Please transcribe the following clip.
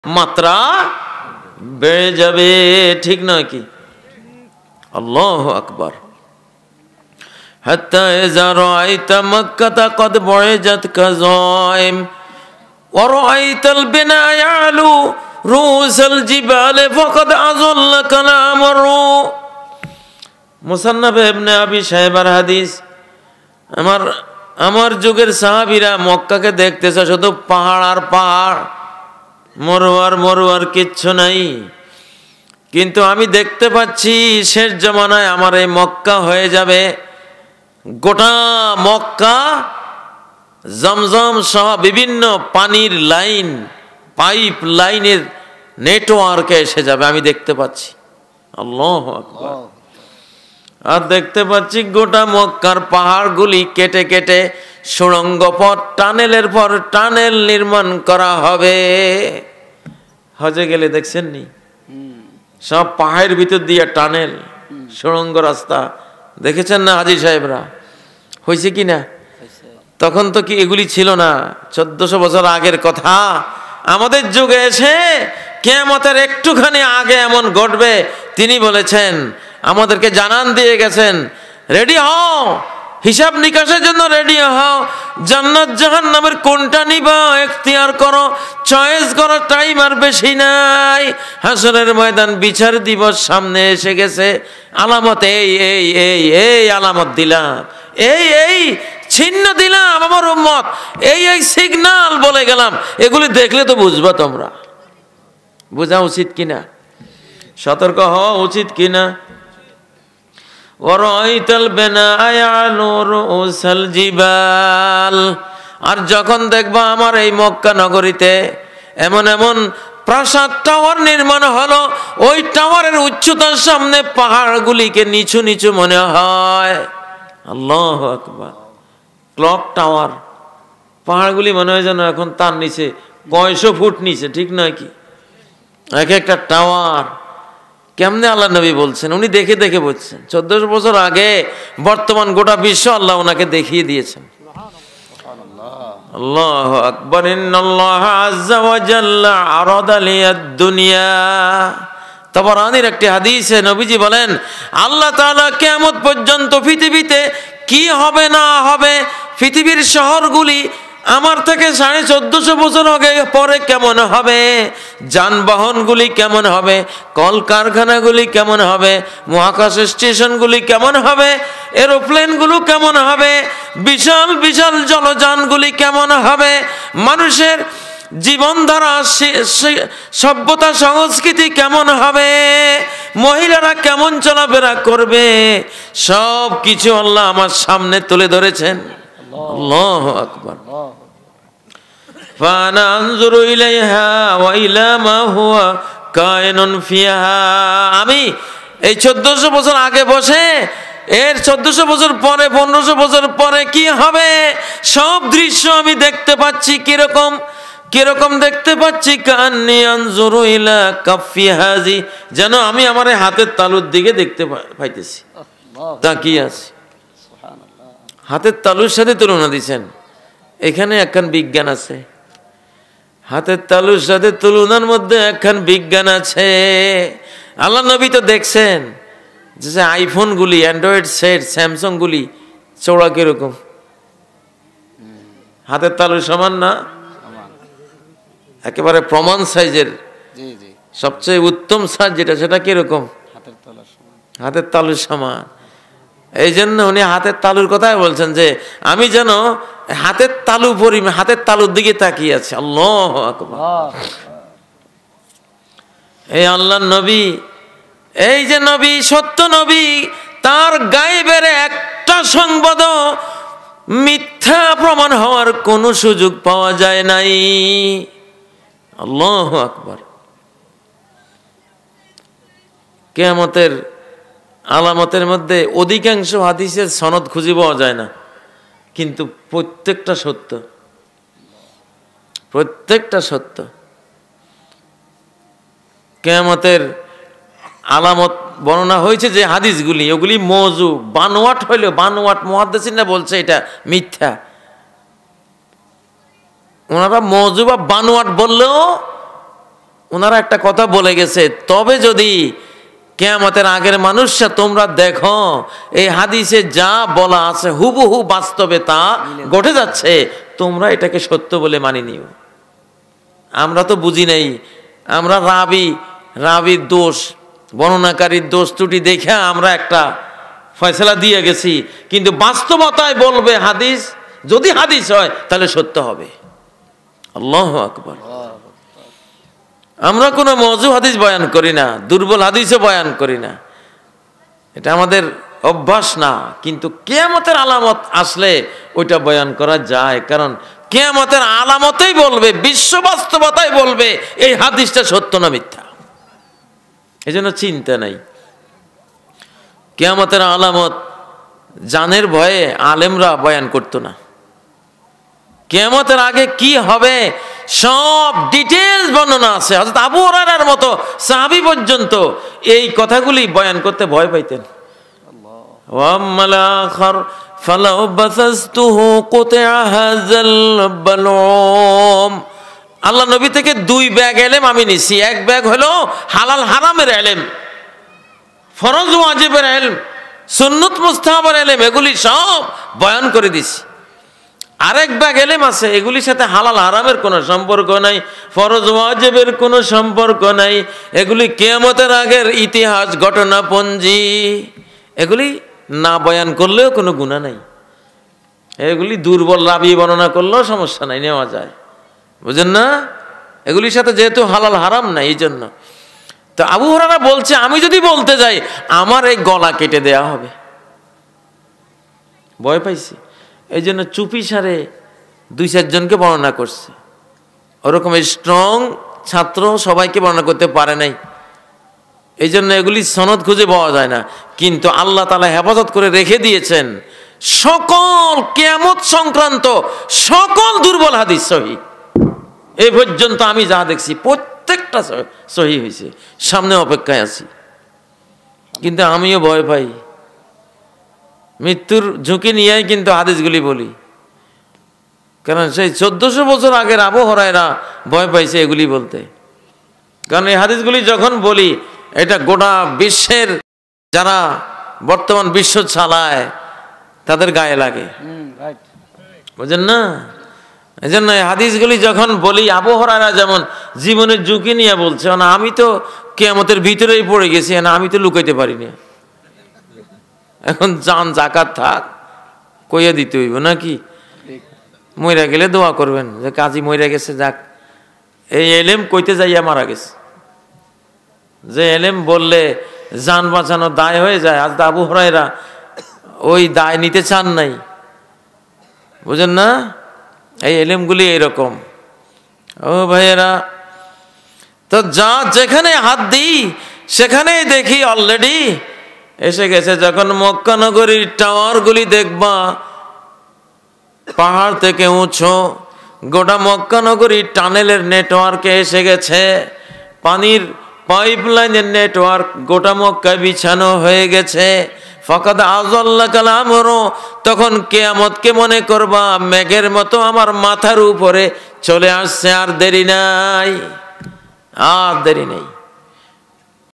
মাত্রা বেড়ে যাবে, ঠিক নয় কি? আল্লাহু আকবার। হাত্তা ইযা রাআইতা মাক্কাতা ক্বাদ বুইজাত কাযাইম ওয়া রাআইতাল বিনা ইয়ালু রুসাল জিবালে ফাকাদ আযাল্লা কালামুর রূহ। মুসান্নাফ ইবনে আবি শাইবার হাদিস। আমার যুগের সাহাবীরা মক্কাকে দেখতেছে শুধু পাহাড় আর পাহাড়, মরুয়ার কিচ্ছু নাই। কিন্তু আমি দেখতে পাচ্ছি শেষ জামানায় আমার এই মক্কা হয়ে যাবে গোটা মক্কা জমজম সহ বিভিন্ন পানির লাইন, পাইপ লাইনের নেটওয়ার্কে এসে যাবে, আমি দেখতে পাচ্ছি। আল্লাহু আকবার। আর দেখতে পাচ্ছি গোটা মক্কার পাহাড়গুলি কেটে কেটে সুড়ঙ্গ পথ, টানেলের পর টানেল নির্মাণ করা হবে। হজে গেলে দেখছেন নি, সব পাহাড়ের ভিতর দিয়ে টানেল, সুড়ঙ্গ রাস্তা দেখেছেন না হাজী সাহেবরা? হয়েছে কি না? তখন তো কি এগুলি ছিল না? 1400 বছর আগের কথা। আমাদের যুগে এসে কিয়ামতের একটুখানি আগে এমন ঘটবে, তিনি বলেছেন, আমাদেরকে জানান দিয়ে গেছেন, রেডি হও, হিসাব নিকাশের জন্য রেডি হও, জান্নাত জাহান্নামের কোনটা নিবা এখতিয়ার করো, চয়েস করো, টাইম আর বেশি নাই। হাসরের ময়দান, বিচার দিবস সামনে এসে গেছে। আলামত এই এই এই এই আলামত দিলাম, এই এই চিহ্ন দিলাম আমার উম্মত, এই এই সিগন্যাল বলে গেলাম। এগুলি দেখলে তো বুঝবা, তোমরা বোঝা উচিত কিনা, সতর্ক হওয়া উচিত কিনা। আর যখন দেখবা আমার এই মক্কা নগরীতে এমন এমন প্রাসাদ টাওয়ার নির্মাণ হলো, ওই টাওয়ারের উচ্চতার সামনে পাহাড়গুলিকে নিচু নিচু মনে হয়। আল্লাহু আকবার। ক্লক টাওয়ার, পাহাড়গুলি মনে হয় যেন এখন তার নিচে কয়শো ফুট নিচে, ঠিক নয় কি? এক একটা টাওয়ার কেমনে আল্লাহ নবী বলছেন, উনি দেখে দেখে বলছেন। 1400 বছর আগে বর্তমান গোটা বিশ্ব আল্লাহ ওনাকে দেখিয়ে দিয়েছেন। আল্লাহু আকবার। ইন্নাল্লাহ আযজা ওয়া জাল্লা আরাদা লিয়াদ দুনিয়া। তাবরানীর একটি হাদিসে নবীজি বলেন, আল্লাহ তাআলা কিয়ামত পর্যন্ত পৃথিবীতে কি হবে না হবে, পৃথিবীর শহরগুলি আমার থেকে 1450 বছর আগে পরে কেমন হবে, যানবাহনগুলি কেমন হবে, কলকারখানাগুলি কেমন হবে, মহাকাশ স্টেশনগুলি কেমন হবে, এরোপ্লেনগুলো কেমন হবে, বিশাল বিশাল জলযানগুলি কেমন হবে, মানুষের জীবনধারা, সভ্যতা, সংস্কৃতি কেমন হবে, মহিলারা কেমন চলাফেরা করবে, সব কিছু আল্লাহ আমার সামনে তুলে ধরেছেন। আল্লাহু আকবার। ফানা আনজুরু ইলাইহা ওয়া ইলা মা হুয়া কায়িনুন ফিহা। আমি এই 1400 বছর আগে বসে এর 1400 বছর পরে, 1500 বছর পরে কি হবে সব দৃশ্য আমি দেখতে পাচ্ছি। কিরকম কিরকম দেখতে পাচ্ছি? কান্নি আনজুরু ইলা কাফি হাজি, যেন আমি আমার হাতের তালুর দিকে দেখতে পাইতেছি, তাকিয়ে আছি। হাতের তালুর সাথে তুলনা দিচ্ছেন। এখানে একখান বিজ্ঞান আছে, হাতের তালুর সাথে তুলনার মধ্যে একখান বিজ্ঞান আছে। আল্লাহ নবী তো দেখছেন যে আইফোনগুলি, অ্যান্ড্রয়েড সেট, স্যামসাংগুলি চৌড়া কিরকম, হাতের তালুর সমান না? একেবারে প্রমাণ সাইজের, সবচেয়ে উত্তম সাইজ যেটা, সেটা কিরকম? হাতের তালুর সমান। এই জন্য উনি হাতের তালুর কথাই বলছেন যে আমি যেন হাতের তালু পরিমাণ, হাতের তালুর দিকে তাকিয়ে আছি। আল্লাহু আকবার। এই আল্লাহর নবী, এই যে নবী, সত্য নবী, তার গায়েবের একটা সংবাদ মিথ্যা প্রমাণ হওয়ার কোনো সুযোগ পাওয়া যায় নাই। আল্লাহু আকবার। কিয়ামতের আলামতের মধ্যে অধিকাংশ হাদিসের সনদ খুঁজে পাওয়া যায় না, কিন্তু প্রত্যেকটা সত্য, প্রত্যেকটা সত্য। কিয়ামতের আলামত বর্ণনা হয়েছে যে হাদিসগুলি, ওগুলি মওযু, বানোয়াট হইলেও, বানোয়াট মুহাদ্দিসিনরা বলছে এটা মিথ্যা। ওনারা মওযু বা বানোয়াট বললেও ওনারা একটা কথা বলে গেছে, তবে যদি কিয়ামতের আগের মানুষরা তোমরা দেখো এই হাদিসে যা বলা আছে হুবহু বাস্তবে তা ঘটে যাচ্ছে, তোমরা এটাকে সত্য বলে মানি নিও। আমরা তো বুঝি নাই, আমরা রাবির দোষ, বর্ণনাকারীর দোষ ত্রুটি দেখে আমরা একটা ফয়সালা দিয়ে গেছি, কিন্তু বাস্তবতায় বলবে হাদিস, যদি হাদিস হয় তাহলে সত্য হবে। আল্লাহু আকবার। আমরা কোনো মওযু হাদিস বয়ান করি না, দুর্বল হাদিসও বয়ান করি না, এটা আমাদের অভ্যাস না। কিন্তু কিয়ামতের আলামত আসলে ওইটা বয়ান করা যায়, কারণ কিয়ামতের আলামতেই বলবে, বিশ্ব বাস্তবতাই বলবে এই হাদিসটা সত্য না মিথ্যা। এই জন্য চিন্তা নাই। কিয়ামতের আলামত জানের ভয়ে আলেমরা বয়ান করতো না। কিয়ামতের আগে কি হবে সব ডিটেইলস বর্ণনা আছে। হযরত আবু হুরায়রার মতো সাহাবী পর্যন্ত এই কথাগুলি বয়ান করতে ভয় পাইতেন। ওয়াম্মাল আখার ফালাউ বাসাসতুহু কুতিআ হাযাল বালুম। আল্লাহ নবী থেকে 2 ব্যাগ ইলম আমি নিছি। এক ব্যাগ হলো হালাল হারামের ইলম, ফরজ ওয়াজিবের ইলম, সুন্নাত মুস্তাহাবের ইলম, এগুলি সব বয়ান করে দিছি। আরেক ব্যাগ ইলম আছে, এগুলির সাথে হালাল হারামের কোনো সম্পর্ক নাই, ফরজ ওয়াজিবের কোনো সম্পর্ক নাই, এগুলি কিয়ামতের আগের ইতিহাস ঘটনাপঞ্জি। এগুলি না বয়ান করলেও কোনো গুনাহ নাই, এগুলি দুর্বল রাবি বর্ণনা করলেও সমস্যা নাই, নেওয়া যায়। বুঝেন না? এগুলির সাথে যেহেতু হালাল হারাম নাই, এই জন্য। তো আবু হুরায়রা বলছে, আমি যদি বলতে যাই আমার এই গলা কেটে দেয়া হবে। ভয় পাইছি, এই জন্য চুপি সারে 2-4 জনকে বর্ণনা করছে। ওরকম স্ট্রং ছাত্র সবাইকে বর্ণনা করতে পারে নাই, এই জন্য এগুলি সনদ খুঁজে পাওয়া যায় না। কিন্তু আল্লাহ তাআলা হেফাজত করে রেখে দিয়েছেন সকল কিয়ামত সংক্রান্ত সকল দুর্বল হাদিস সহিহ। এই পর্যন্ত আমি যা দেখছি প্রত্যেকটা সহিহ হয়েছে, সামনে অপেক্ষায় আছি। কিন্তু আমিও ভয় পাই, মৃত্যুর ঝুঁকি নিয়েই কিন্তু হাদিসগুলি বলি, কারণ সেই 1400 বছর আগের আবু হুরায়রা ভয় পাইছে এগুলি বলতে। কারণ এই হাদিসগুলি যখন বলি, এটা গোটা বিশ্বের যারা বর্তমান বিশ্ব চালায় তাদের গায়ে লাগে, বুঝেন না? এই জন্য এই হাদিসগুলি যখন বলি, আবু হুরায়রা যেমন জীবনের ঝুঁকি নিয়ে বলছে, না আমি তো কিয়ামতের ভিতরেই পড়ে গেছি, না আমি তো লুকাইতে পারি না, এখন জান জাকাত থাক কইয়া দিতে হইব নাকি? মইরা গেলে দোয়া করবেন যে কাজী মইরা গেছে, যাক এই এলেম কইতে যাইয়া মারা গেছে। যে এলেম বললে জান বাঁচানো দায় হয়ে যায়, আজ আবু হুরায়রা ওই দায় নিতে চান নাই, বুঝেন না? এই এলেমগুলি এইরকম। ও ভাইয়েরা, তো যা যেখানে হাত দিই সেখানেই দেখি অলরেডি এসে গেছে। যখন মক্কা নগরীর টাওয়ারগুলি দেখবা, পাহাড় থেকে উঁচু, গোটা মক্কা নগরীর টানেলের নেটওয়ার্কে এসে গেছে, পানির পাইপলাইনের নেটওয়ার্ক গোটা মক্কায় বিছানো হয়ে গেছে। ফাকাদ আযাল্লাকাল আমরু, তখন কিয়ামতকে মনে করবা মেঘের মতো আমার মাথার উপরে চলে আসছে। আর দেরি নাই, আর দেরি নেই।